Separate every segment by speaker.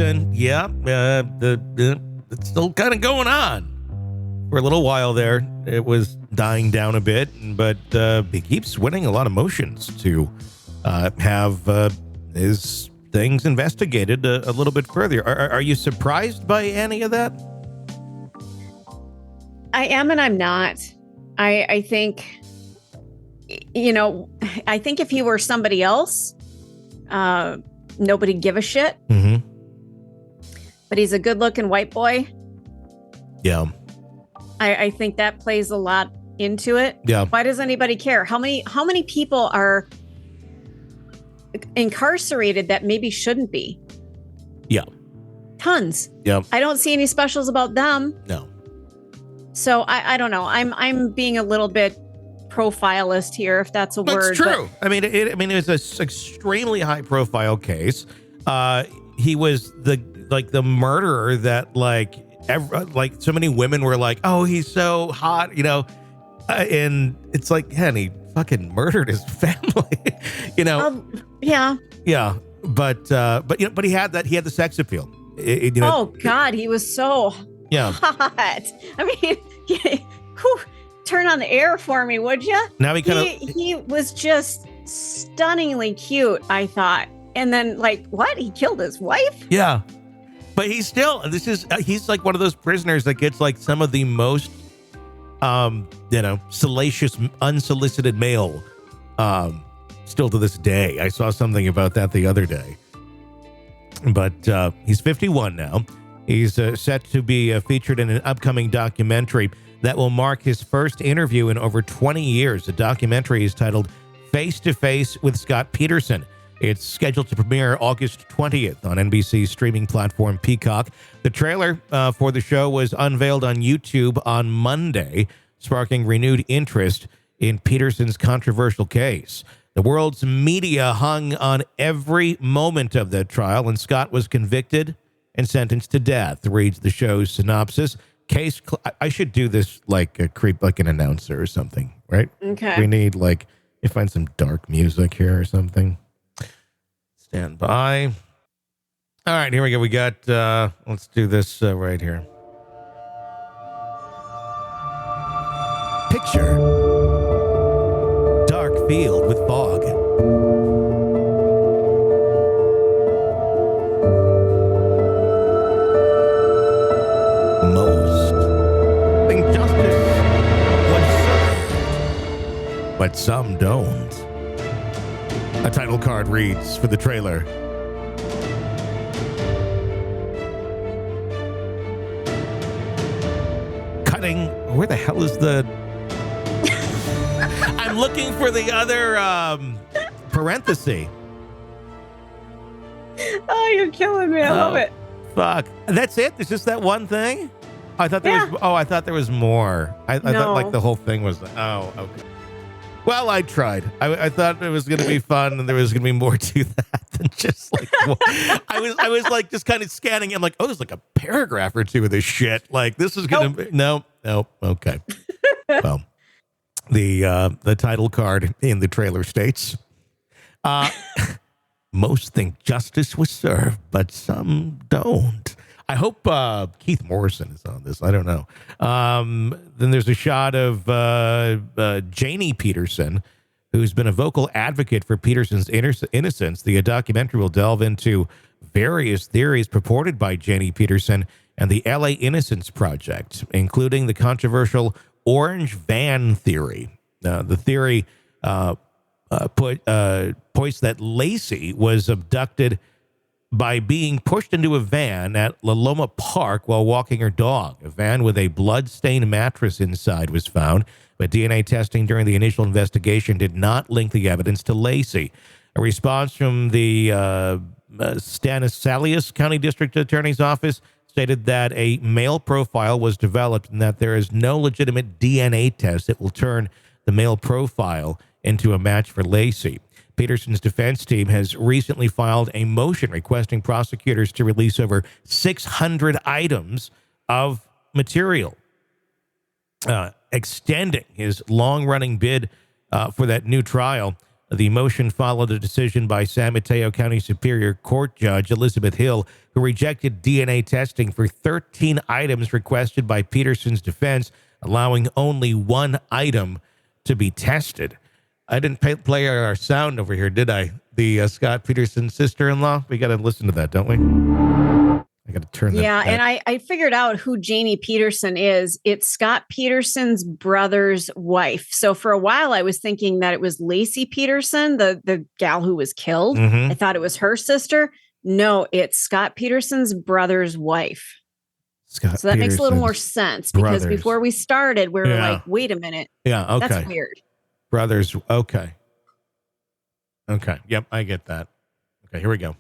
Speaker 1: Peterson, it's still kind of going on. For a little while there, it was dying down a bit, but he keeps winning a lot of motions to have his things investigated a little bit further. Are you surprised by any of that?
Speaker 2: I am and I'm not. I think, I think if he were somebody else, nobody'd give a shit.
Speaker 1: Mm-hmm.
Speaker 2: But he's a good-looking white boy.
Speaker 1: Yeah.
Speaker 2: I think that plays a lot into it.
Speaker 1: Yeah.
Speaker 2: Why does anybody care? How many people are incarcerated that maybe shouldn't be?
Speaker 1: Yeah.
Speaker 2: Tons.
Speaker 1: Yeah.
Speaker 2: I don't see any specials about them.
Speaker 1: No.
Speaker 2: So I don't know. I'm being a little bit profilist here, if that's a word.
Speaker 1: That's true. But it was an extremely high profile case. He was the murderer that so many women were like, oh, he's so hot, and it's like, he fucking murdered his family,
Speaker 2: Yeah.
Speaker 1: Yeah. But he had the sex appeal.
Speaker 2: Oh God, he was so hot. I mean, turn on the air for me, would you?
Speaker 1: Now
Speaker 2: he was just stunningly cute, I thought. And then what? He killed his wife?
Speaker 1: Yeah. But he's like one of those prisoners that gets some of the most, salacious, unsolicited mail, still to this day. I saw something about that the other day. But he's 51 now. He's set to be featured in an upcoming documentary that will mark his first interview in over 20 years. The documentary is titled Face to Face with Scott Peterson. It's scheduled to premiere August 20th on NBC's streaming platform Peacock. The trailer for the show was unveiled on YouTube on Monday, sparking renewed interest in Peterson's controversial case. The world's media hung on every moment of the trial, and Scott was convicted and sentenced to death, reads the show's synopsis. I should do this like an announcer or something, right?
Speaker 2: Okay.
Speaker 1: We need you find some dark music here or something. Stand by. All right, here we go. We got, let's do this right here. Picture dark field with fog. Most think justice was served, but some don't. A title card reads for the trailer. Cutting. Where the hell is the... I'm looking for the other parenthesis.
Speaker 2: Oh, you're killing me. I love it.
Speaker 1: Fuck. That's it? There's just that one thing? I thought there was... Oh, I thought there was more. I thought the whole thing was... Oh, okay. Well, I tried. I thought it was going to be fun, and there was going to be more to that than just I was just kind of scanning. I'm like, oh, there's a paragraph or two of this shit. This is going to be no. Okay. Well, the title card in the trailer states, most think justice was served, but some don't. I hope Keith Morrison is on this. I don't know. Then there's a shot of Laci Peterson, who's been a vocal advocate for Peterson's innocence. The documentary will delve into various theories purported by Laci Peterson and the LA Innocence Project, including the controversial orange van theory. The theory points that Laci was abducted by being pushed into a van at La Loma Park while walking her dog. A van with a blood-stained mattress inside was found, but DNA testing during the initial investigation did not link the evidence to Laci. A response from the Stanislaus County District Attorney's Office stated that a male profile was developed and that there is no legitimate DNA test that will turn the male profile into a match for Laci. Peterson's defense team has recently filed a motion requesting prosecutors to release over 600 items of material, extending his long-running bid for that new trial. The motion followed a decision by San Mateo County Superior Court Judge Elizabeth Hill, who rejected DNA testing for 13 items requested by Peterson's defense, allowing only one item to be tested. I didn't play our sound over here, did I? The Scott Peterson sister-in-law? We got to listen to that, don't we? I got to turn that.
Speaker 2: Yeah, and I figured out who Janie Peterson is. It's Scott Peterson's brother's wife. So for a while, I was thinking that it was Laci Peterson, the gal who was killed.
Speaker 1: Mm-hmm.
Speaker 2: I thought it was her sister. No, it's Scott Peterson's brother's wife. So that makes a little more sense because before we started, we were like, wait a minute.
Speaker 1: Yeah, okay.
Speaker 2: That's weird.
Speaker 1: Brothers, okay. Okay, yep, I get that. Okay, here we go.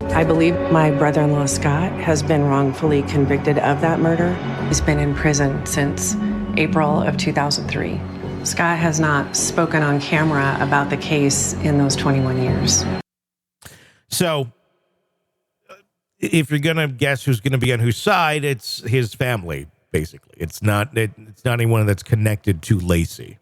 Speaker 3: I believe my brother-in-law, Scott, has been wrongfully convicted of that murder. He's been in prison since April of 2003. Scott has not spoken on camera about the case in those 21 years.
Speaker 1: So, if you're going to guess who's going to be on whose side, it's his family, basically. It's not anyone that's connected to Laci.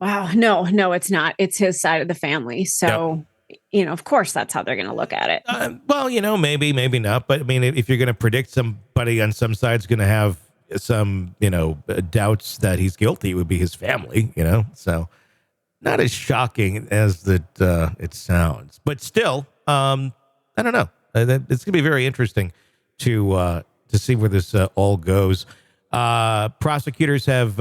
Speaker 2: Wow. No, it's not. It's his side of the family. So, of course, that's how they're going to look at it.
Speaker 1: Well, maybe not. But I mean, if you're going to predict somebody on some side's going to have some, doubts that he's guilty, it would be his family, So not as shocking as that it sounds. But still, I don't know. It's going to be very interesting to see where this all goes. Prosecutors have...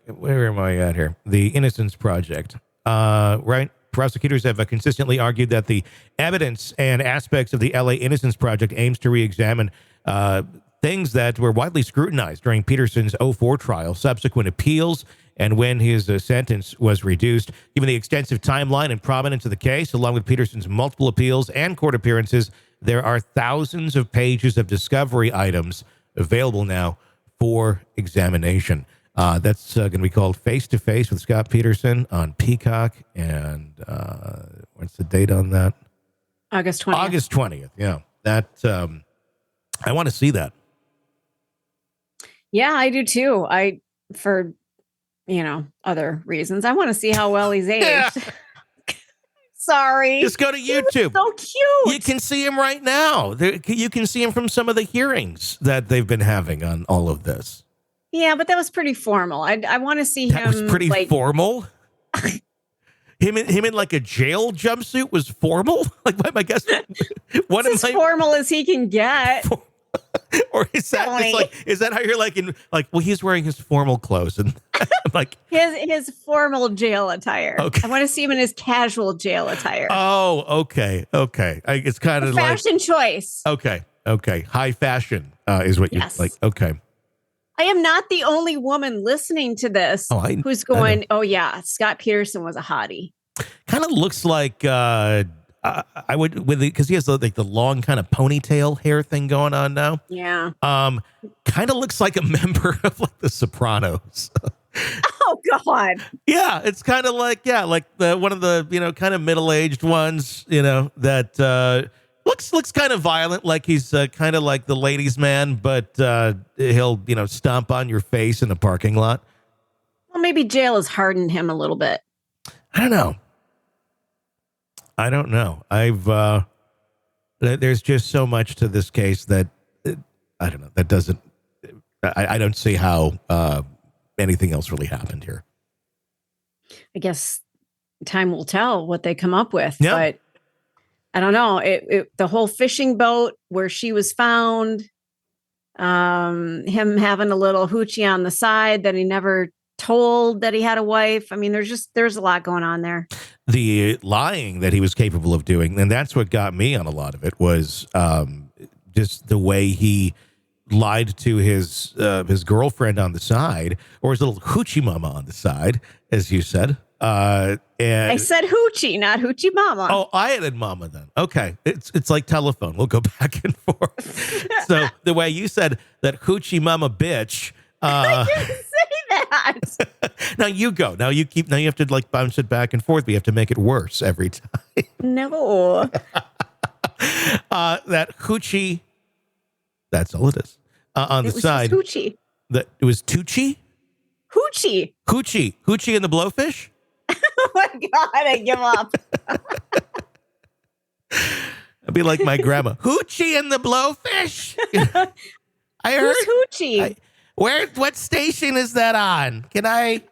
Speaker 1: where am I at here? The Innocence Project, right? Prosecutors have consistently argued that the evidence and aspects of the LA Innocence Project aims to reexamine things that were widely scrutinized during Peterson's 2004 trial, subsequent appeals, and when his sentence was reduced. Given the extensive timeline and prominence of the case, along with Peterson's multiple appeals and court appearances, there are thousands of pages of discovery items available now for examination. That's going to be called Face to Face with Scott Peterson on Peacock. And what's the date on that?
Speaker 2: August 20th.
Speaker 1: August 20th. Yeah. That I want to see that.
Speaker 2: Yeah, I do too. For other reasons. I want to see how well he's aged. Sorry.
Speaker 1: Just go to YouTube.
Speaker 2: So cute.
Speaker 1: You can see him right now. You can see him from some of the hearings that they've been having on all of this.
Speaker 2: Yeah, but that was pretty formal. I want to see him.
Speaker 1: That was pretty formal. Him in like a jail jumpsuit was formal. Like, I guess what
Speaker 2: as formal as he can get.
Speaker 1: Or is that is that how you're like in like? Well, he's wearing his formal clothes and like
Speaker 2: his formal jail attire.
Speaker 1: Okay.
Speaker 2: I want to see him in his casual jail attire.
Speaker 1: Oh, okay. It's kind of like
Speaker 2: fashion choice.
Speaker 1: Okay. High fashion is what you like. Okay.
Speaker 2: I am not the only woman listening to this who's going, oh, yeah, Scott Peterson was a hottie.
Speaker 1: Kind of looks like I would because he has like the long kind of ponytail hair thing going on now.
Speaker 2: Yeah.
Speaker 1: Kind of looks like a member of like the Sopranos.
Speaker 2: Oh, God.
Speaker 1: Yeah. It's kind of like one of the, kind of middle-aged ones, that looks kind of violent, like he's kind of like the ladies' man, but he'll, stomp on your face in the parking lot.
Speaker 2: Well, maybe jail has hardened him a little bit.
Speaker 1: I don't know. There's just so much to this case that I don't know. That doesn't. I don't see how anything else really happened here.
Speaker 2: I guess time will tell what they come up with,
Speaker 1: yeah.
Speaker 2: But. I don't know. The whole fishing boat where she was found, him having a little hoochie on the side that he never told that he had a wife. I mean, there's a lot going on there. The
Speaker 1: lying that he was capable of doing, and that's what got me on a lot of it, was just the way he lied to his girlfriend on the side, or his little hoochie mama on the side, as you said. And
Speaker 2: I said hoochie, not hoochie mama.
Speaker 1: Oh, I added mama then. Okay. It's like telephone. We'll go back and forth. So the way you said that hoochie mama bitch.
Speaker 2: I didn't say that.
Speaker 1: Now you go. Now you have to like bounce it back and forth. We have to make it worse every time.
Speaker 2: No.
Speaker 1: That hoochie. That's all it is. On the side.
Speaker 2: Hoochie.
Speaker 1: It was Tucci?
Speaker 2: Hoochie.
Speaker 1: Hoochie and the Blowfish?
Speaker 2: Oh my God, I give up.
Speaker 1: I'd be like my grandma. Hoochie and the Blowfish? I heard.
Speaker 2: Who's Hoochie?
Speaker 1: What station is that on? Can I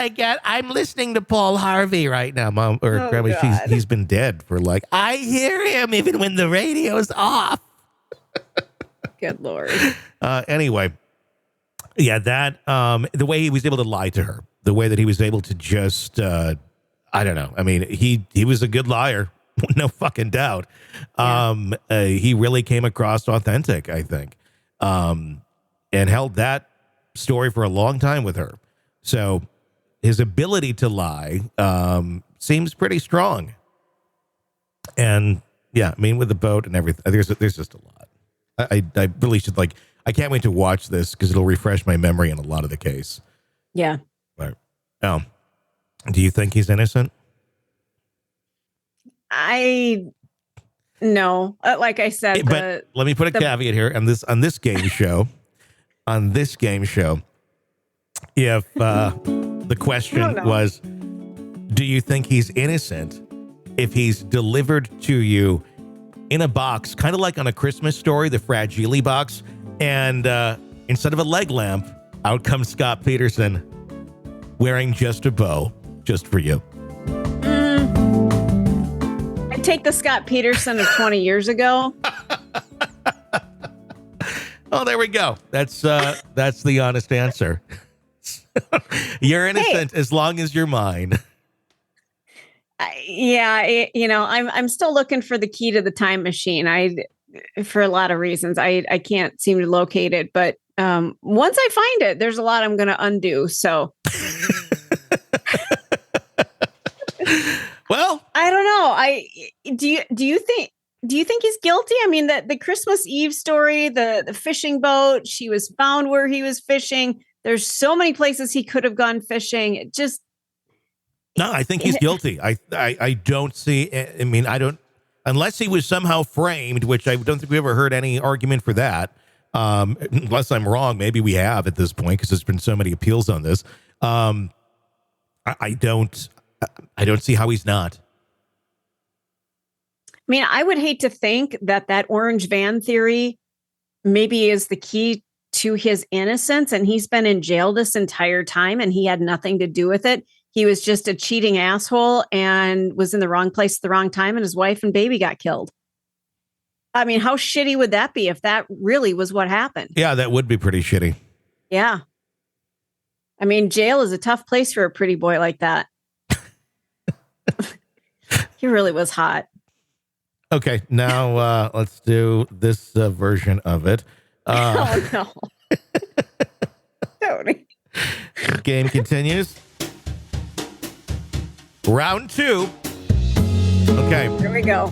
Speaker 1: get, I'm listening to Paul Harvey right now, Mom, or
Speaker 2: Oh,
Speaker 1: Grandma.
Speaker 2: God.
Speaker 1: He's been dead for like, I hear him even when the radio's off.
Speaker 2: Good Lord.
Speaker 1: Anyway, yeah, that, the way he was able to lie to her, the way that he was able to just, I don't know. I mean, he was a good liar. No fucking doubt.
Speaker 2: Yeah.
Speaker 1: He really came across authentic, I think, and held that story for a long time with her. So his ability to lie seems pretty strong. And yeah, I mean, with the boat and everything, there's just a lot. I really should I can't wait to watch this because it'll refresh my memory in a lot of the case.
Speaker 2: Yeah.
Speaker 1: But, do you think he's innocent?
Speaker 2: No, like I said,
Speaker 1: But let me put a caveat here on this game show. On this game show, if the question was, do you think he's innocent if he's delivered to you in a box, kind of like on A Christmas Story, the Fragile box, and instead of a leg lamp, out comes Scott Peterson wearing just a bow, just for you.
Speaker 2: I'd take the Scott Peterson of 20 years ago.
Speaker 1: Oh, there we go. That's the honest answer. You're innocent as long as you're mine.
Speaker 2: I'm still looking for the key to the time machine. For a lot of reasons, I can't seem to locate it. But once I find it, there's a lot I'm going to undo. So,
Speaker 1: well,
Speaker 2: I don't know. Do you think he's guilty? I mean, the Christmas Eve story, the fishing boat, she was found where he was fishing. There's so many places he could have gone fishing. It just.
Speaker 1: No, I think he's guilty. I don't see, I mean, I don't, unless he was somehow framed, which I don't think we ever heard any argument for that. Unless I'm wrong, maybe we have at this point, because there's been so many appeals on this. I don't see how he's not.
Speaker 2: I mean, I would hate to think that orange van theory maybe is the key to his innocence, and he's been in jail this entire time and he had nothing to do with it. He was just a cheating asshole and was in the wrong place at the wrong time, and his wife and baby got killed. I mean, how shitty would that be if that really was what happened?
Speaker 1: Yeah, that would be pretty shitty.
Speaker 2: Yeah. I mean, jail is a tough place for a pretty boy like that. He really was hot.
Speaker 1: Okay, now let's do this version of it.
Speaker 2: Oh, no. Tony.
Speaker 1: Game continues. Round 2. Okay.
Speaker 2: Here we go.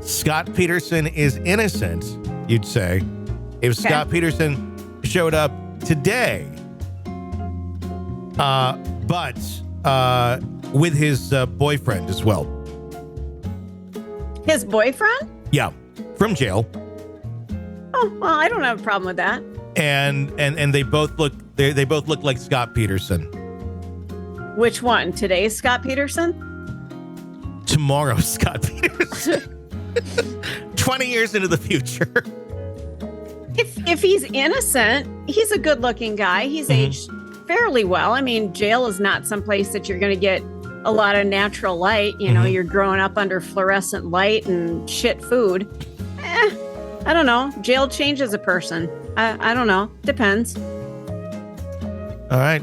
Speaker 1: Scott Peterson is innocent, you'd say, if Scott Peterson showed up today. But with his boyfriend as well.
Speaker 2: His boyfriend?
Speaker 1: Yeah, from jail.
Speaker 2: Oh, well, I don't have a problem with that.
Speaker 1: And they both look like Scott Peterson.
Speaker 2: Which one? Today's Scott Peterson?
Speaker 1: Tomorrow's Scott Peterson. 20 years into the future.
Speaker 2: If he's innocent, he's a good-looking guy. He's aged fairly well. I mean, jail is not someplace that you're going to get a lot of natural light. You know, you're growing up under fluorescent light and shit food. I don't know. Jail changes a person. I don't know. Depends.
Speaker 1: All right.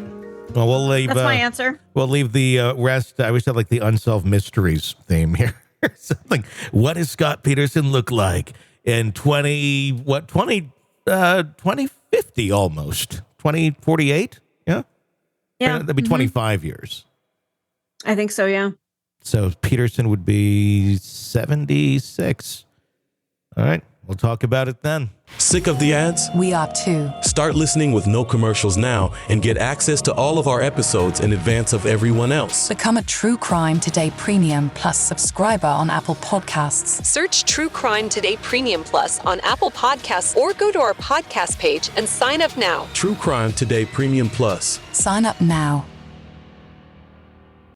Speaker 1: Well, we'll leave.
Speaker 2: That's my answer.
Speaker 1: We'll leave the rest. I wish I had like the Unsolved Mysteries theme here. Something. What does Scott Peterson look like in 2050 almost? 2048? Yeah?
Speaker 2: Yeah.
Speaker 1: That'd be 25 years.
Speaker 2: I think so, yeah.
Speaker 1: So Peterson would be 76. All right. we'll talk about it then.
Speaker 4: Sick of the ads?
Speaker 5: We are too.
Speaker 4: Start listening with no commercials now and get access to all of our episodes in advance of everyone else.
Speaker 5: Become a True Crime Today Premium Plus subscriber on Apple Podcasts.
Speaker 6: Search True Crime Today Premium Plus on Apple Podcasts or go to our podcast page and sign up now.
Speaker 4: True Crime Today Premium Plus.
Speaker 5: Sign up now.